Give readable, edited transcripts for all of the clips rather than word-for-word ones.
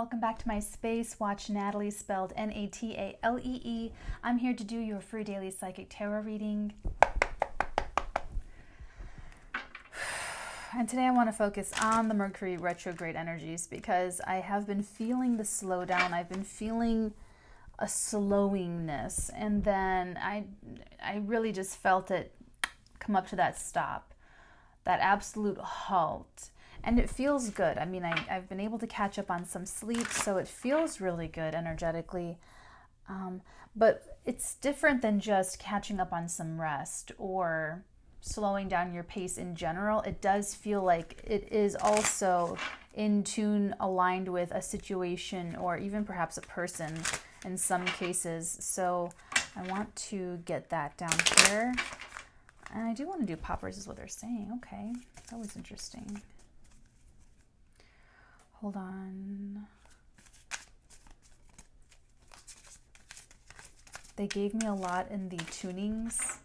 welcome back to my space. Watch Natalie, spelled Natalee. I'm here to do your free daily psychic tarot reading. And today I want to focus on the Mercury retrograde energies because I have been feeling the slowdown. I've been feeling a slowingness, and then I really just felt it come up to that stop, that absolute halt. And it feels good. I mean, I've been able to catch up on some sleep, so it feels really good energetically. But it's different than just catching up on some rest or slowing down your pace in general. It does feel like it is also in tune, aligned with a situation or even perhaps a person in some cases. So I want to get that down here. And I do want to do poppers is what they're saying. Okay, that was interesting. Hold on. They gave me a lot in the tunings.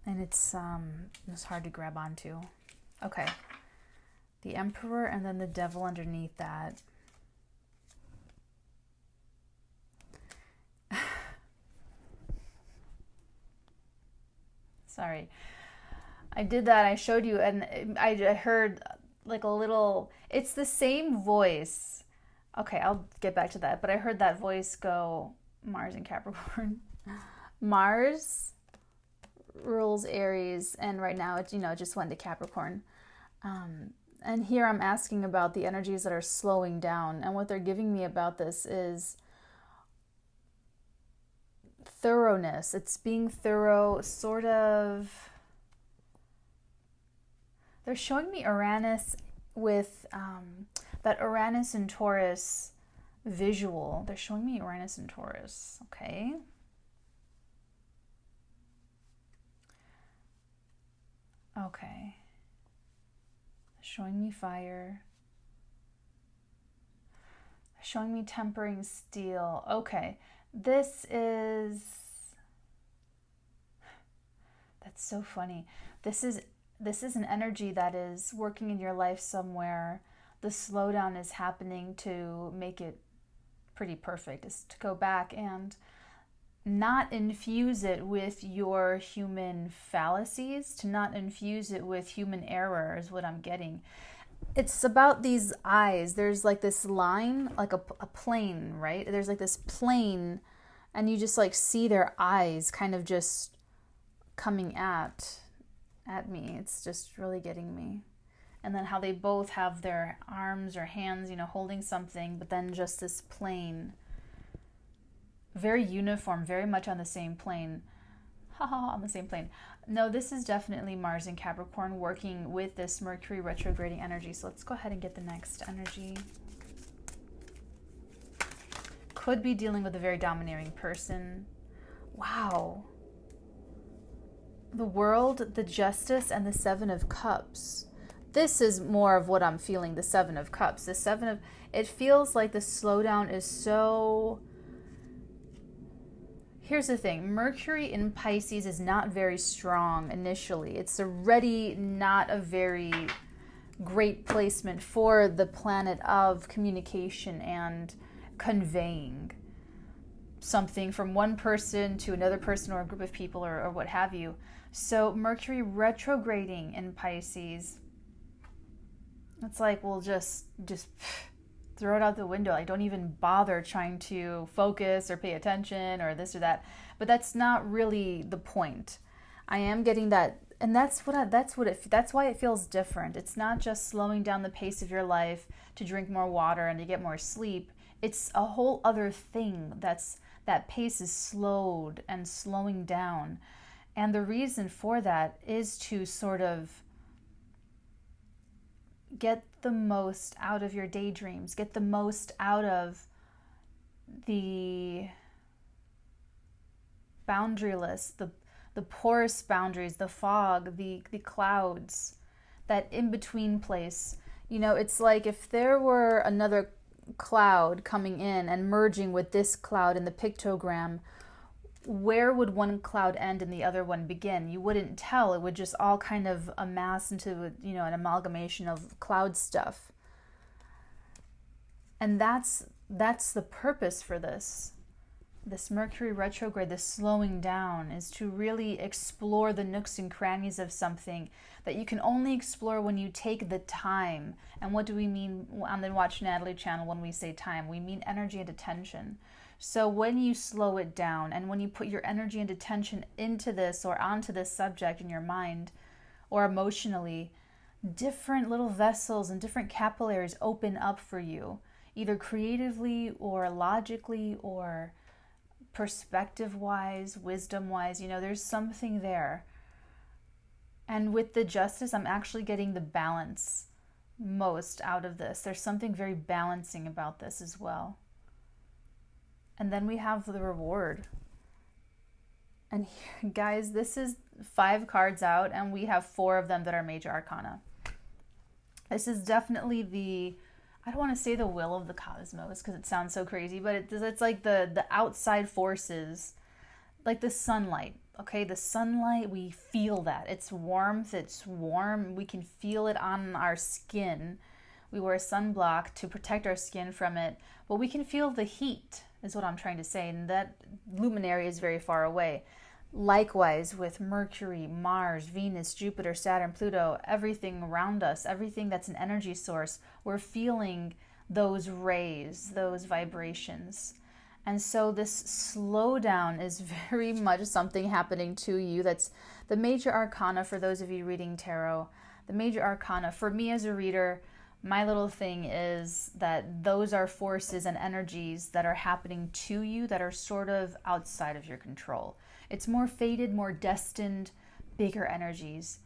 And it's hard to grab onto. Okay. The Emperor and then the Devil underneath that. Sorry. I did that, I showed you, and I heard like a little, it's the same voice. Okay, I'll get back to that, but I heard that voice go, Mars in Capricorn. Mars rules Aries, and right now it, it just went to Capricorn. And here I'm asking about the energies that are slowing down, and what they're giving me about this is thoroughness. It's being thorough, sort of. They're showing me Uranus with that Uranus and Taurus visual. They're showing me Uranus and Taurus, okay? Okay. Showing me fire. Showing me tempering steel. Okay. This is... That's so funny. This is an energy that is working in your life somewhere. The slowdown is happening to make it pretty perfect. Is to go back and not infuse it with your human fallacies, to not infuse it with human error is what I'm getting. It's about these eyes. There's like this line, like a plane, right? There's like this plane, and you just like see their eyes kind of just coming at me. It's just really getting me. And then how they both have their arms or hands, holding something, but then just this plane. Very uniform, very much on the same plane. On the same plane. No, this is definitely Mars in Capricorn working with this Mercury retrograding energy. So let's go ahead and get the next energy. Could be dealing with a very domineering person. Wow. The World, the Justice, and the Seven of Cups. This is more of what I'm feeling, the Seven of Cups. It feels like the slowdown is so... Here's the thing, Mercury in Pisces is not very strong initially. It's already not a very great placement for the planet of communication and conveying something from one person to another person or a group of people or what have you. So Mercury retrograding in Pisces, it's like, well, just throw it out the window. Like, don't even bother trying to focus or pay attention or this or that. But that's not really the point. I am getting that, and that's why it feels different. It's not just slowing down the pace of your life to drink more water and to get more sleep. It's a whole other thing. That pace is slowed and slowing down. And the reason for that is to sort of get the most out of your daydreams, get the most out of the boundaryless, the porous boundaries, the fog, the clouds, that in-between place. It's like if there were another cloud coming in and merging with this cloud in the pictogram, where would one cloud end and the other one begin? You wouldn't tell. It would just all kind of amass into, an amalgamation of cloud stuff. And that's the purpose for this Mercury retrograde, this slowing down, is to really explore the nooks and crannies of something that you can only explore when you take the time. And what do we mean on the Watch Natalie channel when we say time? We mean energy and attention. So when you slow it down and when you put your energy and attention into this or onto this subject in your mind or emotionally, different little vessels and different capillaries open up for you, either creatively or logically or perspective-wise, wisdom-wise. There's something there. And with the justice, I'm actually getting the balance most out of this. There's something very balancing about this as well. And then we have the reward. And here, guys, this is 5 cards out, and we have 4 of them that are major arcana. This is definitely I don't want to say the will of the cosmos because it sounds so crazy, but it's like the outside forces, like the sunlight. Okay, the sunlight, we feel that. It's warmth, it's warm. We can feel it on our skin. We wear sunblock to protect our skin from it, but we can feel the heat, is what I'm trying to say, and that luminary is very far away. Likewise with Mercury, Mars, Venus, Jupiter, Saturn, Pluto, everything around us, everything that's an energy source, we're feeling those rays, those vibrations. And so this slowdown is very much something happening to you. That's the major arcana for those of you reading tarot. The major arcana, for me as a reader, my little thing is that those are forces and energies that are happening to you that are sort of outside of your control. It's more fated, more destined, bigger energies.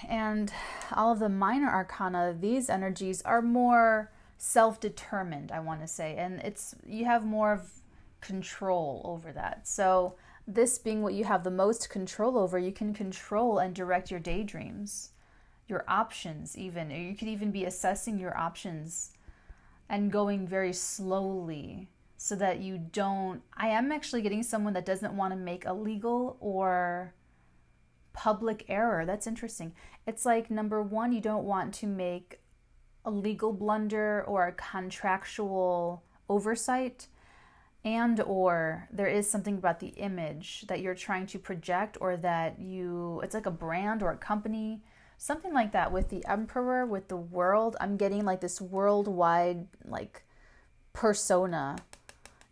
And all of the minor arcana, these energies are more self-determined, I want to say. And you have more of control over that. So this being what you have the most control over, you can control and direct your daydreams, your options even. Or you could even be assessing your options and going very slowly, so that you don't... I am actually getting someone that doesn't want to make a legal or public error. That's interesting. It's like, number one, you don't want to make a legal blunder or a contractual oversight, and or there is something about the image that you're trying to project, or that it's like a brand or a company, something like that. With the Emperor, with the world, I'm getting like this worldwide like persona.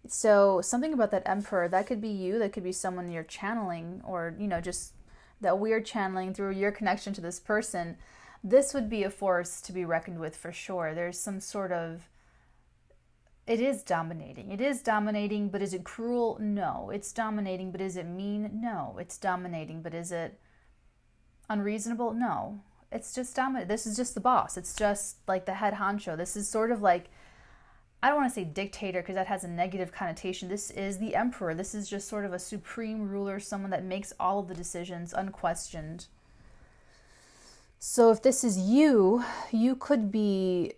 So something about that Emperor, that could be you, that could be someone you're channeling, or, just that weird channeling through your connection to this person. This would be a force to be reckoned with for sure. There's some sort of... It is dominating. It is dominating, but is it cruel? No. It's dominating, but is it mean? No. It's dominating, but is it unreasonable? No. It's just dominating. This is just the boss. It's just like the head honcho. This is sort of like... I don't want to say dictator because that has a negative connotation. This is the Emperor. This is just sort of a supreme ruler, someone that makes all of the decisions unquestioned. So if this is you, you could be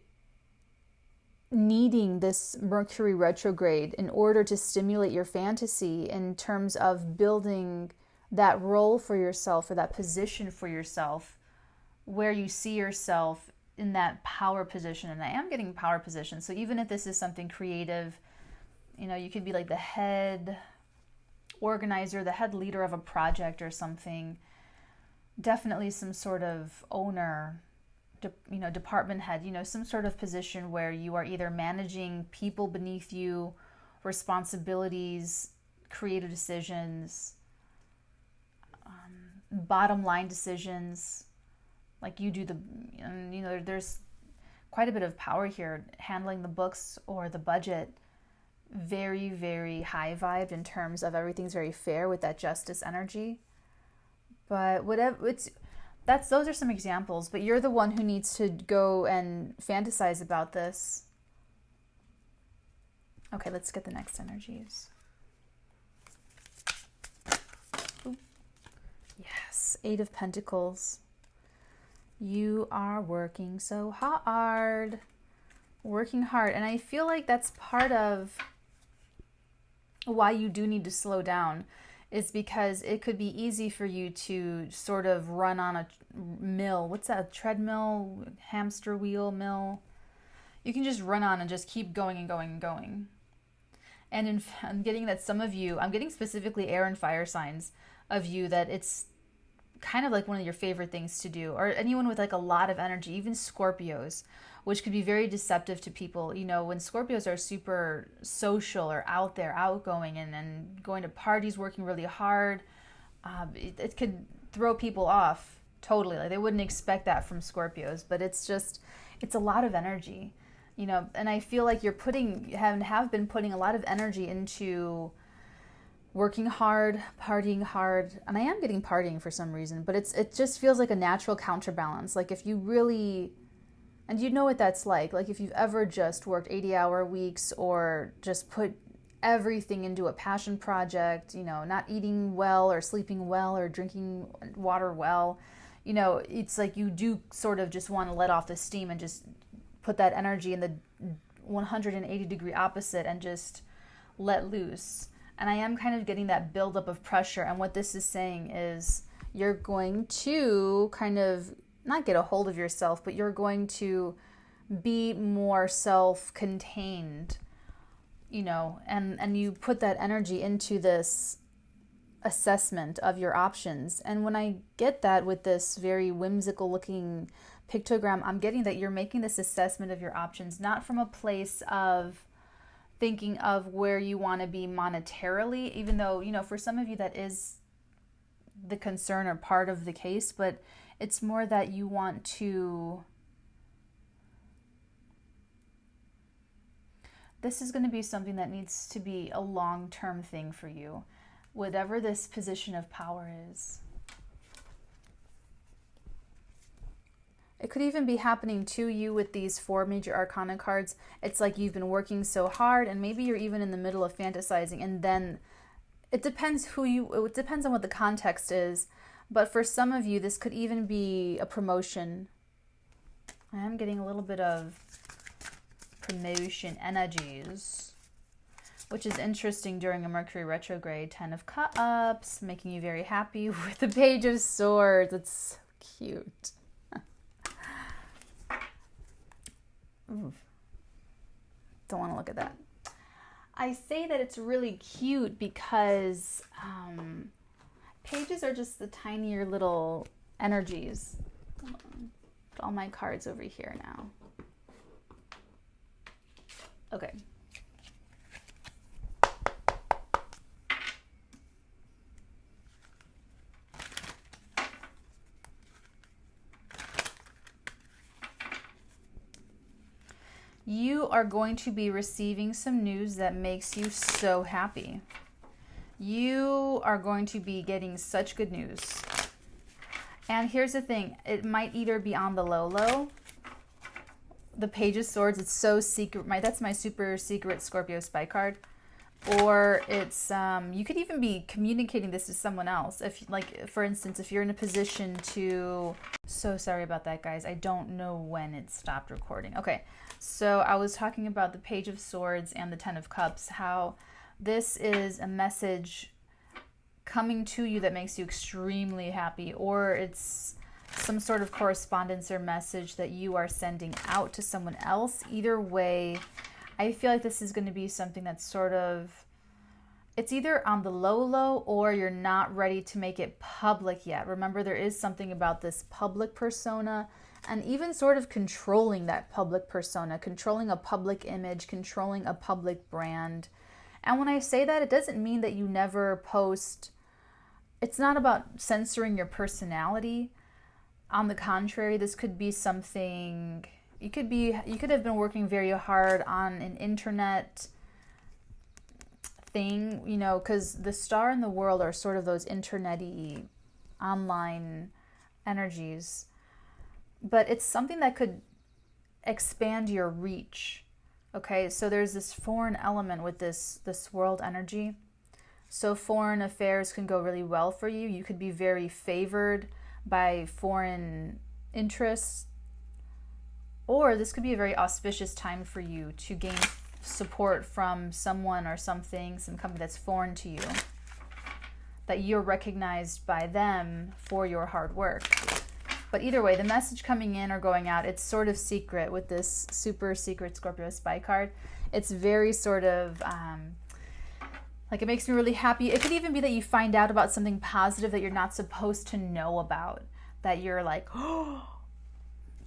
needing this Mercury retrograde in order to stimulate your fantasy in terms of building that role for yourself or that position for yourself where you see yourself in that power position. And I am getting power position. So even if this is something creative, you could be like the head organizer, the head leader of a project or something. Definitely some sort of owner, department head, some sort of position where you are either managing people beneath you, responsibilities, creative decisions, bottom line decisions. Like you do there's quite a bit of power here, handling the books or the budget. Very, very high vibe in terms of everything's very fair with that justice energy. But whatever, those are some examples, but you're the one who needs to go and fantasize about this. Okay, let's get the next energies. Ooh. Yes, 8 of Pentacles. You are working so hard. Working hard. And I feel like that's part of why you do need to slow down is because it could be easy for you to sort of run on a mill. What's that? A treadmill, hamster wheel mill? You can just run on and just keep going and going and going. And I'm getting that some of you, I'm getting specifically air and fire signs of you, that it's kind of like one of your favorite things to do, or anyone with like a lot of energy, even Scorpios, which could be very deceptive to people. You know, when Scorpios are super social or out there, outgoing, and going to parties, working really hard, it could throw people off totally. Like they wouldn't expect that from Scorpios, but it's a lot of energy, you know, and I feel like you're have been putting a lot of energy into working hard, partying hard, and I am getting partying for some reason, but it just feels like a natural counterbalance. Like if you really, and you know what that's like if you've ever just worked 80-hour weeks or just put everything into a passion project, you know, not eating well or sleeping well or drinking water well, you know, it's like you do sort of just want to let off the steam and just put that energy in the 180-degree opposite and just let loose. And I am kind of getting that buildup of pressure. And what this is saying is you're going to kind of not get a hold of yourself, but you're going to be more self-contained, you know, and you put that energy into this assessment of your options. And when I get that with this very whimsical looking pictogram, I'm getting that you're making this assessment of your options, not from a place of thinking of where you want to be monetarily, even though, you know, for some of you that is the concern or part of the case, but it's more that you want to, this is going to be something that needs to be a long-term thing for you, whatever this position of power is. It could even be happening to you with these 4 major arcana cards. It's like you've been working so hard, and maybe you're even in the middle of fantasizing, and then it depends it depends on what the context is. But for some of you, this could even be a promotion. I am getting a little bit of promotion energies, which is interesting during a Mercury retrograde. 10 of Cups, making you very happy with the Page of Swords. It's so cute. Ooh. Don't want to look at that. I say that it's really cute because pages are just the tinier little energies. Hold on. Put all my cards over here now. Okay. You are going to be receiving some news that makes you so happy. You are going to be getting such good news. And here's the thing. It might either be on the low. The Page of Swords, it's so secret. That's my super secret Scorpio spy card. Or it's, you could even be communicating this to someone else. If, like, for instance, if you're in a position to, so sorry about that, guys. I don't know when it stopped recording. Okay, so I was talking about the Page of Swords and the 10 of Cups, how this is a message coming to you that makes you extremely happy, or it's some sort of correspondence or message that you are sending out to someone else. Either way, I feel like this is going to be something that's sort of, it's either on the low or you're not ready to make it public yet. Remember, there is something about this public persona and even sort of controlling that public persona, controlling a public image, controlling a public brand. And when I say that, it doesn't mean that you never post. It's not about censoring your personality. On the contrary, this could be something, you could have been working very hard on an internet thing, you know, because the star and the world are sort of those internet-y, online energies. But it's something that could expand your reach. Okay, so there's this foreign element with this world energy. So foreign affairs can go really well for you. You could be very favored by foreign interests. Or this could be a very auspicious time for you to gain support from someone or something, some company that's foreign to you, that you're recognized by them for your hard work. But either way, the message coming in or going out, it's sort of secret with this super secret Scorpio spy card. It's very sort of, like, it makes me really happy. It could even be that you find out about something positive that you're not supposed to know about, that you're like, oh,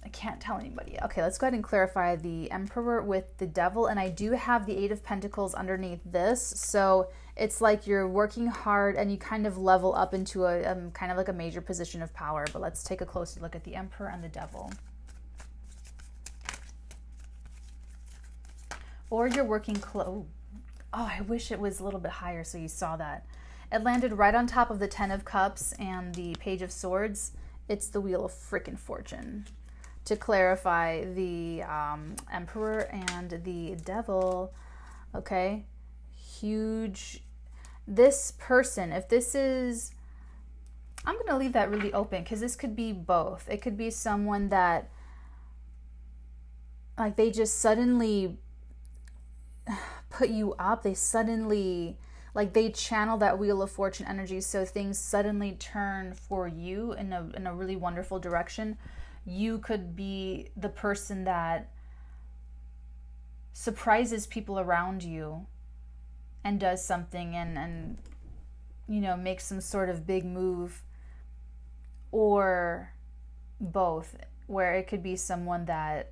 I can't tell anybody. Okay, let's go ahead and clarify the Emperor with the Devil. And I do have the Eight of Pentacles underneath this. So it's like you're working hard and you kind of level up into a kind of like a major position of power. But let's take a closer look at the Emperor and the Devil. Or you're working close. Oh, I wish it was a little bit higher so you saw that. It landed right on top of the Ten of Cups and the Page of Swords. It's the Wheel of frickin' Fortune. To clarify, the Emperor and the Devil, okay, huge. This person, if this is, I'm going to leave that really open because this could be both. It could be someone that, like, they just suddenly put you up. They suddenly, like, they channel that Wheel of Fortune energy, so things suddenly turn for you in a really wonderful direction. You could be the person that surprises people around you and does something and you know, makes some sort of big move, or both, where it could be someone that,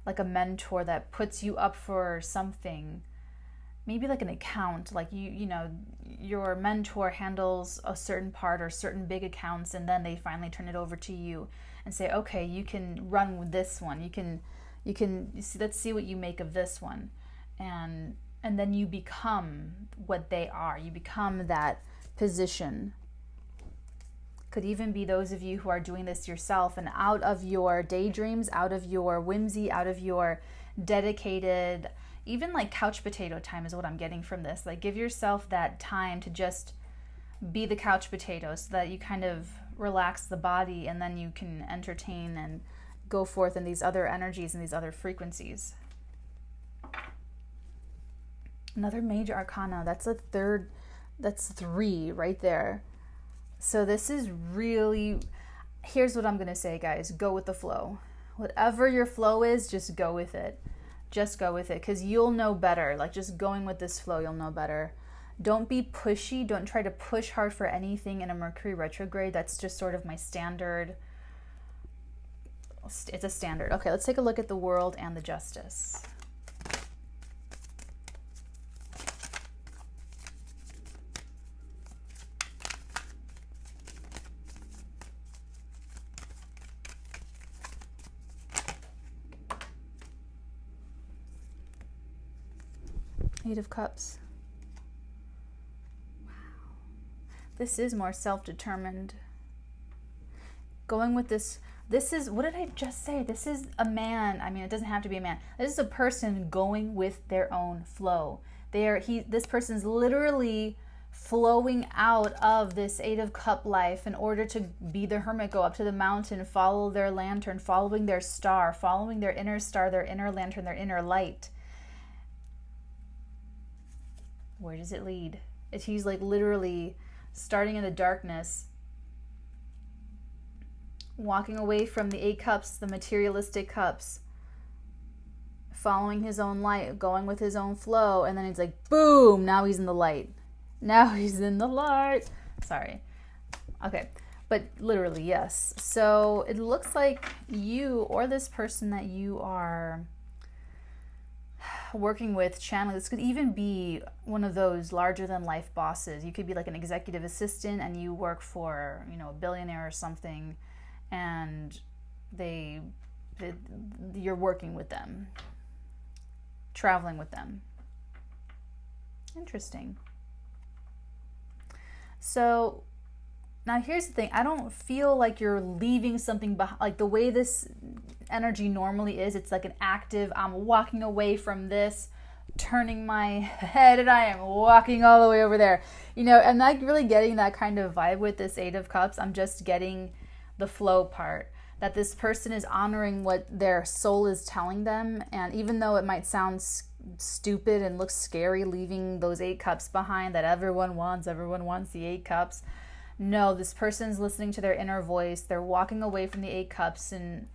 like a mentor that puts you up for something, maybe like an account, like you know, your mentor handles a certain part or certain big accounts, and then they finally turn it over to you and say, okay, you can run with this one. You see, let's see what you make of this one. And then you become what they are. You become that position. Could even be those of you who are doing this yourself, and out of your daydreams, out of your whimsy, out of your dedicated, even like couch potato time is what I'm getting from this. Like, give yourself that time to just be the couch potato so that you kind of relax the body, and then you can entertain and go forth in these other energies and these other frequencies. Another major arcana, that's a third, that's 3 right there. So this is really, here's what I'm going to say, guys. Go with the flow. Whatever your flow is, just go with it. Just go with it, because you'll know better. Like, just going with this flow, you'll know better. Don't be pushy. Don't try to push hard for anything in a Mercury retrograde. That's just sort of my standard. It's a standard. Okay, let's take a look at the World and the Justice. Eight of Cups. Wow. This is more self-determined. Going with this is, what did I just say? This is a man. I mean, it doesn't have to be a man. This is a person going with their own flow. This person's literally flowing out of this Eight of Cup life in order to be the hermit, go up to the mountain, follow their lantern, following their star, following their inner star, their inner lantern, their inner light. Where does it lead? He's like literally starting in the darkness, walking away from the 8 cups, the materialistic cups, following his own light, going with his own flow, and then he's like, boom, now he's in the light. Now he's in the light. Sorry. Okay. But literally, yes. So it looks like you or this person that you are working with, channeling, this could even be one of those larger than life bosses. You could be like an executive assistant and you work for, you know, a billionaire or something, and you're working with them, traveling with them. Interesting. So now here's the thing. I don't feel like you're leaving something behind. Like the way this energy normally is, it's like an active, I'm walking away from this, turning my head, and I am walking all the way over there. You know, I'm not really getting that kind of vibe with this Eight of Cups. I'm just getting the flow part, that this person is honoring what their soul is telling them. And even though it might sound stupid and looks scary, leaving those 8 cups behind that everyone wants. Everyone wants the 8 cups. No, this person's listening to their inner voice. They're walking away from the 8 cups and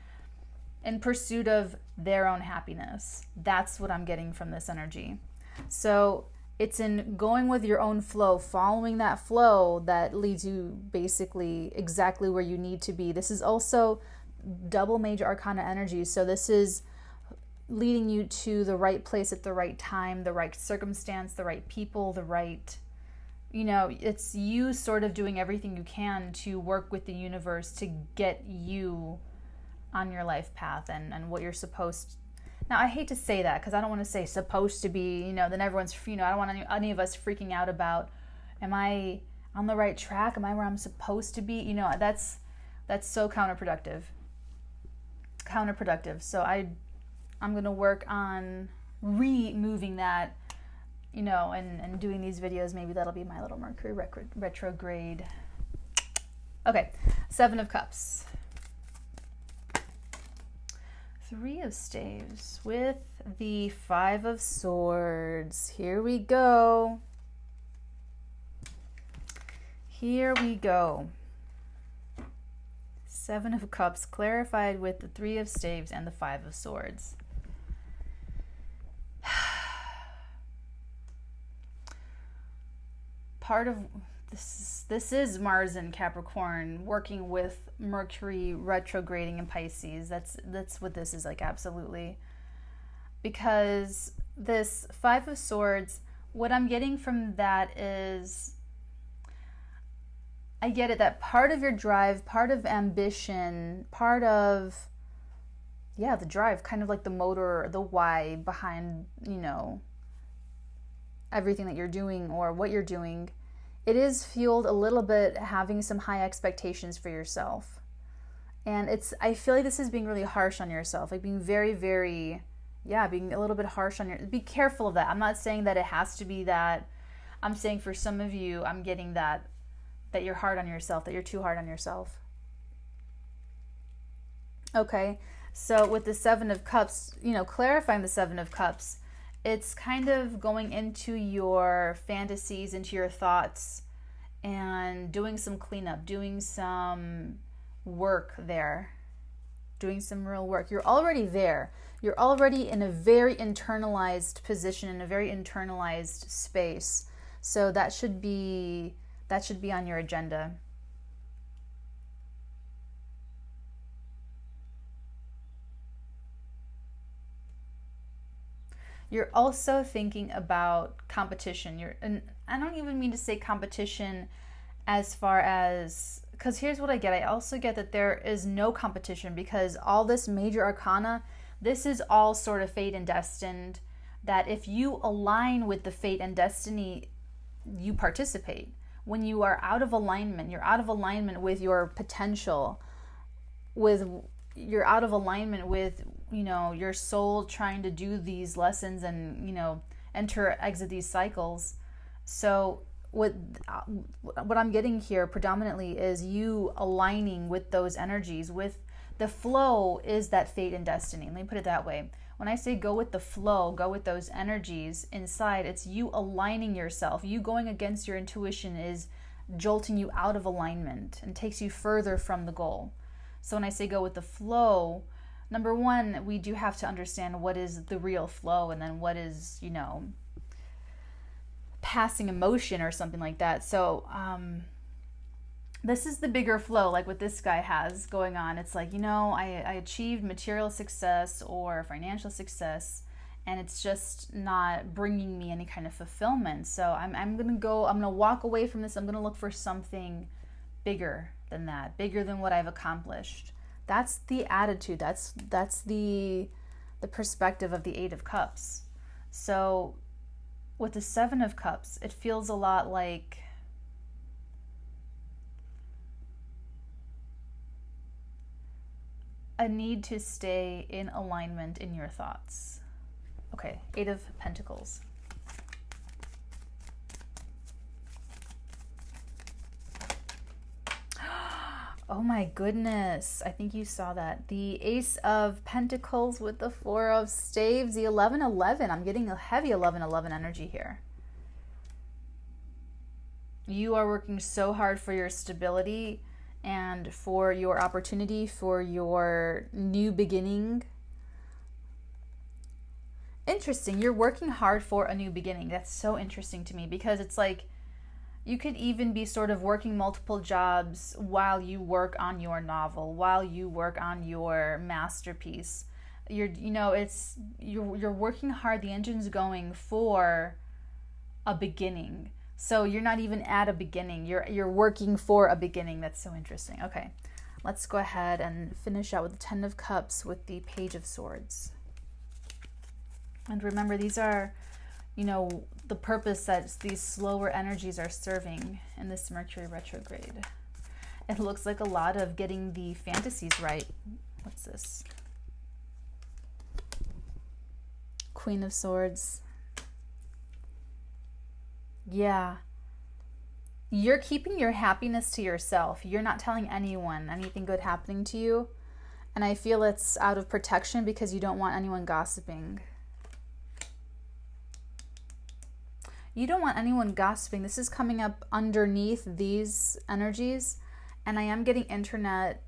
in pursuit of their own happiness. That's what I'm getting from this energy. So it's in going with your own flow, following that flow that leads you basically exactly where you need to be. This is also double major arcana energy. So this is leading you to the right place at the right time, the right circumstance, the right people, the right, it's you sort of doing everything you can to work with the universe to get you on your life path and what you're supposed to. Now, I hate to say that because I don't want to say supposed to be, then everyone's, I don't want any of us freaking out about, am I on the right track? Am I where I'm supposed to be? That's so counterproductive. So I'm going to work on removing that, and doing these videos. Maybe that'll be my little Mercury retrograde. Okay, 7 of Cups. 3 of Staves with the 5 of Swords. Here we go. Here we go. 7 of Cups clarified with the 3 of Staves and the 5 of Swords. Part of this is Mars in Capricorn working with Mercury retrograding in Pisces. That's what this is like, absolutely. Because this 5 of Swords, what I'm getting from that is, I get it, that part of your drive, part of ambition, part of, the drive, kind of like the motor, the why behind, everything that you're doing or what you're doing, it is fueled a little bit having some high expectations for yourself. And I feel like this is being really harsh on yourself, like being very, very, being a little bit harsh on be careful of that. I'm not saying that it has to be that. I'm saying for some of you, I'm getting that you're hard on yourself, that you're too hard on yourself. Okay, so with the 7 of Cups, clarifying the 7 of Cups, it's kind of going into your fantasies, into your thoughts, and doing some cleanup, doing some work there, doing some real work. You're already there. You're already in a very internalized position, in a very internalized space. So that should be on your agenda. You're also thinking about competition. And I don't even mean to say competition as far as, because here's what I get. I also get that there is no competition because all this major arcana, this is all sort of fate and destined, that if you align with the fate and destiny, you participate. When you are out of alignment, you're out of alignment with your potential, you're out of alignment with, your soul trying to do these lessons and, exit these cycles. So what I'm getting here predominantly is you aligning with those energies. With the flow is that fate and destiny. Let me put it that way. When I say go with the flow, go with those energies inside, it's you aligning yourself. You going against your intuition is jolting you out of alignment and takes you further from the goal. So when I say go with the flow, number one, we do have to understand what is the real flow and then what is, passing emotion or something like that. So this is the bigger flow, like what this guy has going on. It's like, I achieved material success or financial success, and it's just not bringing me any kind of fulfillment. So I'm going to walk away from this. I'm going to look for something bigger than that, bigger than what I've accomplished. That's the attitude. That's the perspective of the 8 of Cups. So with the 7 of Cups, it feels a lot like a need to stay in alignment in your thoughts. Okay, 8 of Pentacles. Oh my goodness. I think you saw that. The Ace of Pentacles with the Four of Staves, the 1111. I'm getting a heavy 1111 energy here. You are working so hard for your stability and for your opportunity, for your new beginning. Interesting. You're working hard for a new beginning. That's so interesting to me, because it's like you could even be sort of working multiple jobs while you work on your novel, while you work on your masterpiece. You're working hard. The engine's going for a beginning. So you're not even at a beginning. You're working for a beginning. That's so interesting. Okay, let's go ahead and finish out with the Ten of Cups with the Page of Swords. And remember, these are, the purpose that these slower energies are serving in this Mercury retrograde. It looks like a lot of getting the fantasies right. What's this? Queen of Swords. Yeah. You're keeping your happiness to yourself. You're not telling anyone anything good happening to you. And I feel it's out of protection because you don't want anyone gossiping. You don't want anyone gossiping. This is coming up underneath these energies. And I am getting internet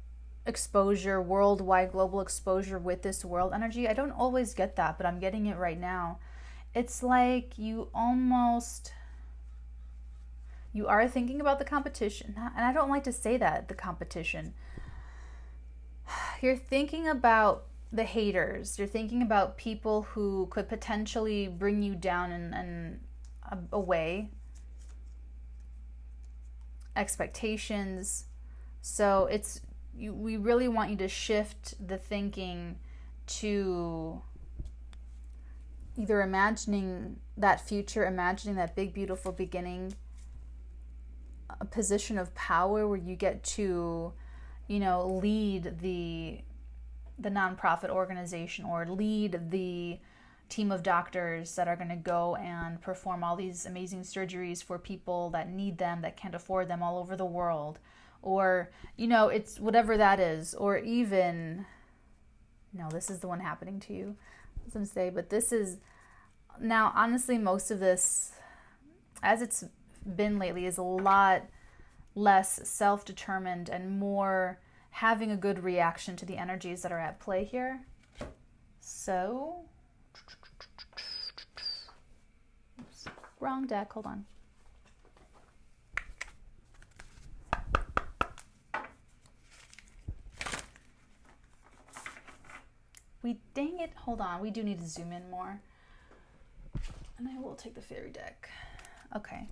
exposure, worldwide global exposure with this world energy. I don't always get that, but I'm getting it right now. It's like you are thinking about the competition. And I don't like to say that, the competition. You're thinking about the haters. You're thinking about people who could potentially bring you down and away. Expectations. So we really want you to shift the thinking to either imagining that future, imagining that big, beautiful beginning, a position of power where you get to, lead the nonprofit organization or lead the team of doctors that are going to go and perform all these amazing surgeries for people that need them, that can't afford them, all over the world. Or, it's whatever that is. Or even, no, this is the one happening to you, I was going to say, but this is, now, honestly, most of this, as it's been lately, is a lot less self-determined and more having a good reaction to the energies that are at play here. So, oops, wrong deck, hold on. Dang it, hold on, we do need to zoom in more. And I will take the fairy deck. Okay,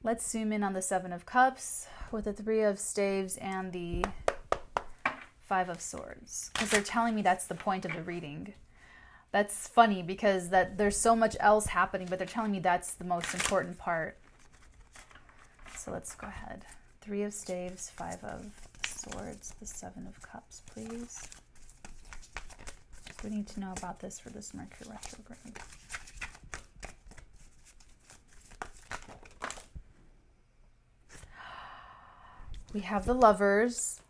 let's zoom in on the Seven of Cups with the Three of Staves and the Five of Swords, because they're telling me that's the point of the reading. That's funny because there's so much else happening, but they're telling me that's the most important part. So let's go ahead. Three of Staves, Five of Swords, the Seven of Cups, please. We need to know about this for this Mercury retrograde. We have the Lovers,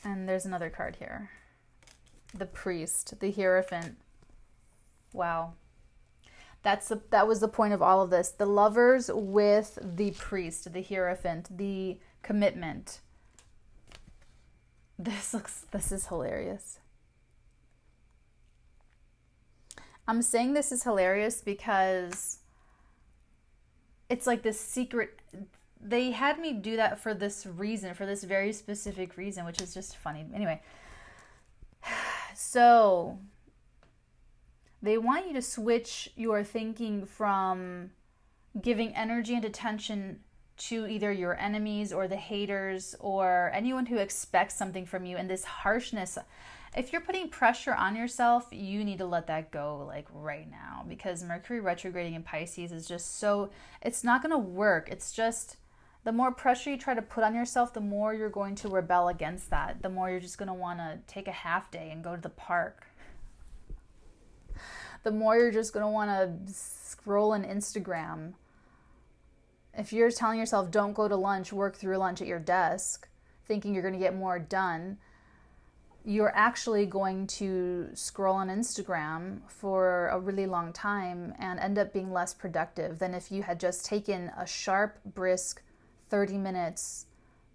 and there's another card here. The Priest, the Hierophant. Wow. That was the point of all of this. The Lovers with the Priest, the Hierophant, the commitment. This is hilarious. I'm saying this is hilarious because it's like this secret. They had me do that for this reason, for this very specific reason, which is just funny. Anyway, so they want you to switch your thinking from giving energy and attention to either your enemies or the haters or anyone who expects something from you, and this harshness. If you're putting pressure on yourself, you need to let that go, like right now, because Mercury retrograding in Pisces is just so, it's not going to work. It's just, the more pressure you try to put on yourself, the more you're going to rebel against that. The more you're just going to want to take a half day and go to the park. The more you're just going to want to scroll on Instagram. If you're telling yourself, don't go to lunch, work through lunch at your desk, thinking you're going to get more done, you're actually going to scroll on Instagram for a really long time and end up being less productive than if you had just taken a sharp, brisk 30 minutes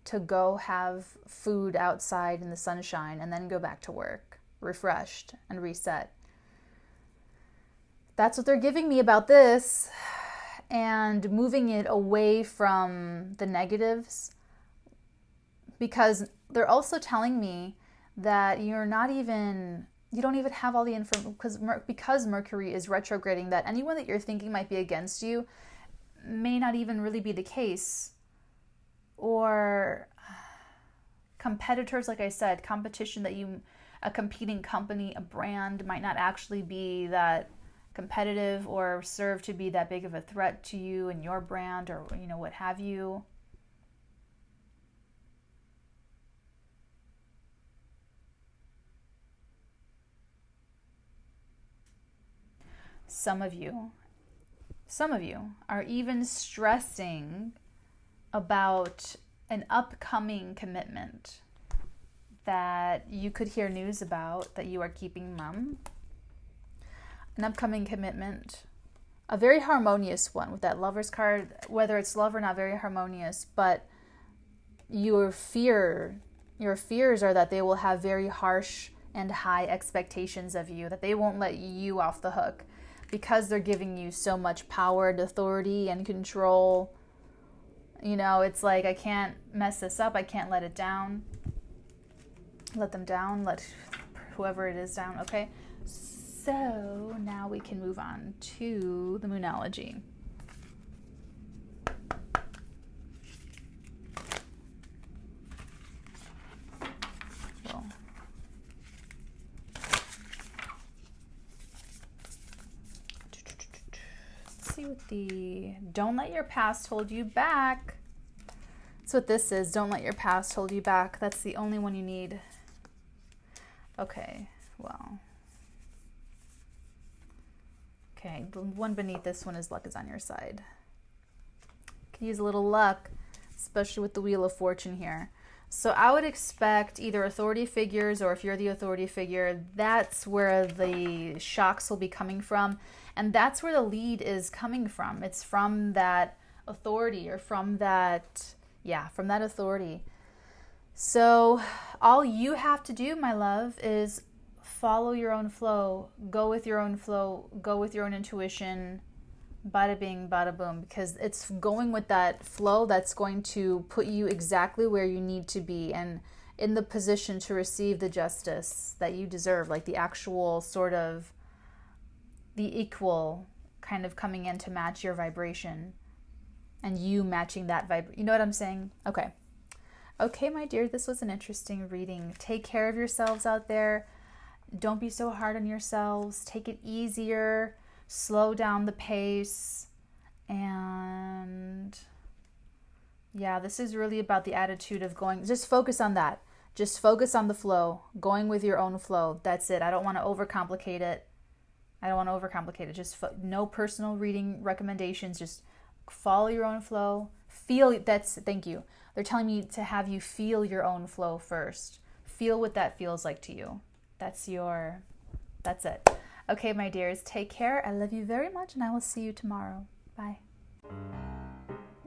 to go have food outside in the sunshine and then go back to work, refreshed and reset. That's what they're giving me about this, and moving it away from the negatives, because they're also telling me that you don't even have all the information, because Mercury is retrograding, that anyone that you're thinking might be against you may not even really be the case. Or competitors, like I said, competition a competing company, a brand might not actually be that competitive or serve to be that big of a threat to you and your brand, or what have you. Some of you are even stressing about an upcoming commitment that you could hear news about, that you are keeping mum. An upcoming commitment, a very harmonious one with that Lover's card, whether it's love or not, very harmonious, but your fears are that they will have very harsh and high expectations of you, that they won't let you off the hook because they're giving you so much power and authority and control. It's like, I can't mess this up, I can't let it down. Let them down, let whoever it is down, okay? So now we can move on to the Moonology. Well, let's see what don't let your past hold you back. That's what this is. Don't let your past hold you back. That's the only one you need. Okay, well. Okay, the one beneath this one is luck is on your side. You can use a little luck, especially with the Wheel of Fortune here. So I would expect either authority figures, or if you're the authority figure, that's where the shocks will be coming from. And that's where the lead is coming from. It's from that authority, or from that authority. So all you have to do, my love, is follow your own flow, go with your own flow, go with your own intuition, bada bing, bada boom, because it's going with that flow that's going to put you exactly where you need to be and in the position to receive the justice that you deserve, like the actual sort of the equal kind of coming in to match your vibration and you matching that vibration. You know what I'm saying? Okay, my dear, this was an interesting reading. Take care of yourselves out there. Don't be so hard on yourselves. Take it easier. Slow down the pace. And yeah, this is really about the attitude of going. Just focus on that. Just focus on the flow. Going with your own flow. That's it. I don't want to overcomplicate it. Just no personal reading recommendations. Just follow your own flow. Thank you. They're telling me to have you feel your own flow first. Feel what that feels like to you. That's it. Okay, my dears, take care. I love you very much, and I will see you tomorrow. Bye.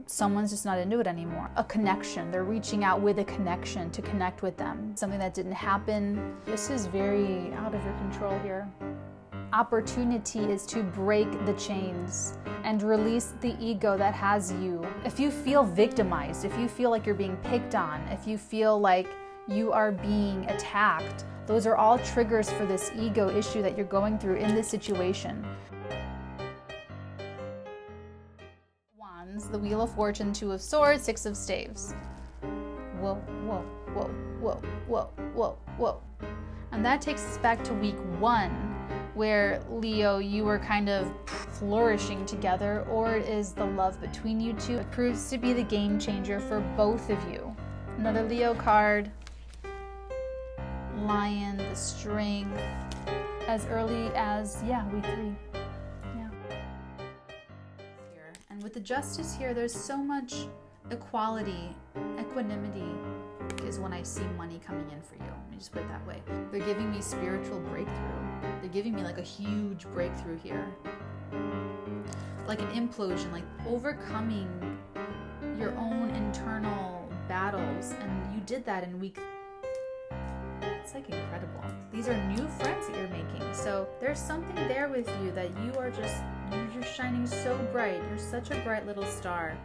Someone's just not into it anymore. A connection. They're reaching out with a connection to connect with them. Something that didn't happen. This is very out of your control here. Opportunity is to break the chains and release the ego that has you. If you feel victimized, if you feel like you're being picked on, if you feel like you are being attacked, those are all triggers for this ego issue that you're going through in this situation. Wands, the Wheel of Fortune, Two of Swords, Six of Staves. Whoa, whoa, whoa, whoa, whoa, whoa, whoa. And that takes us back to week 1, where, Leo, you were kind of flourishing together, or it is the love between you two. It proves to be the game changer for both of you. Another Leo card. Lion, the strength, as early as, week 3. Yeah. And with the Justice here, there's so much equality, equanimity, is when I see money coming in for you. Let me just put it that way. They're giving me spiritual breakthrough. They're giving me like a huge breakthrough here. Like an implosion, like overcoming your own internal battles. And you did that in week. It's like incredible. These are new friends that you're making. So there's something there with you that you're shining so bright. You're such a bright little star.